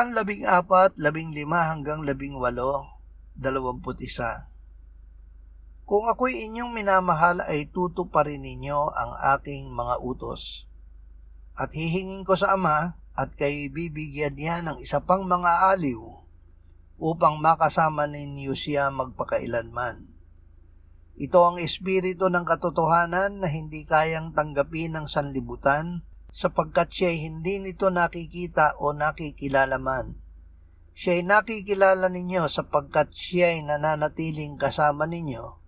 Juan 14:15-18:21. Kung ako'y inyong minamahal ay tutuparin ninyo ang aking mga utos. At hihingin ko sa Ama at kayo'y bibigyan niya ng isa pang mga aliw upang makasama ninyo siya magpakailanman. Ito ang espiritu ng katotohanan na hindi kayang tanggapin ng sanlibutan sapagkat siya'y hindi nito nakikita o nakikilala man. Siya'y nakikilala ninyo sapagkat siya'y nananatiling kasama ninyo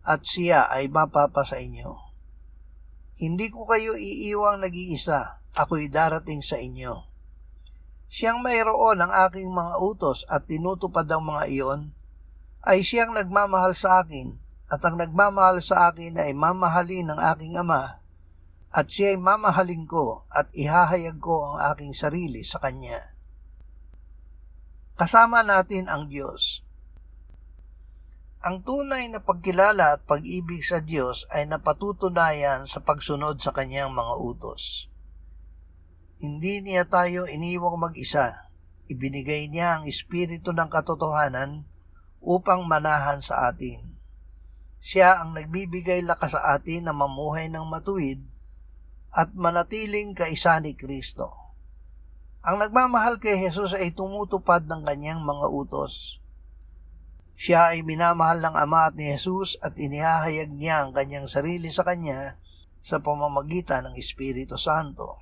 at siya ay mapapasa inyo. Hindi ko kayo iiwang nag-iisa, ako'y darating sa inyo. Siyang mayroon ang aking mga utos at tinutupad ang mga iyon, ay siyang nagmamahal sa akin, at ang nagmamahal sa akin ay mamahalin ng aking Ama, at siya'y mamahalin ko at ihahayag ko ang aking sarili sa kanya. Kasama natin ang Diyos. Ang tunay na pagkilala at pag-ibig sa Diyos ay napatutunayan sa pagsunod sa kanyang mga utos. Hindi niya tayo iniwang mag-isa. Ibinigay niya ang espiritu ng katotohanan upang manahan sa atin. Siya ang nagbibigay lakas sa atin na mamuhay ng matuwid at manatiling kaisa ni Kristo. Ang nagmamahal kay Jesus ay tumutupad ng kanyang mga utos. Siya ay minamahal ng Ama at ni Jesus at inihahayag niya ang kanyang sarili sa kanya sa pamamagitan ng Espiritu Santo.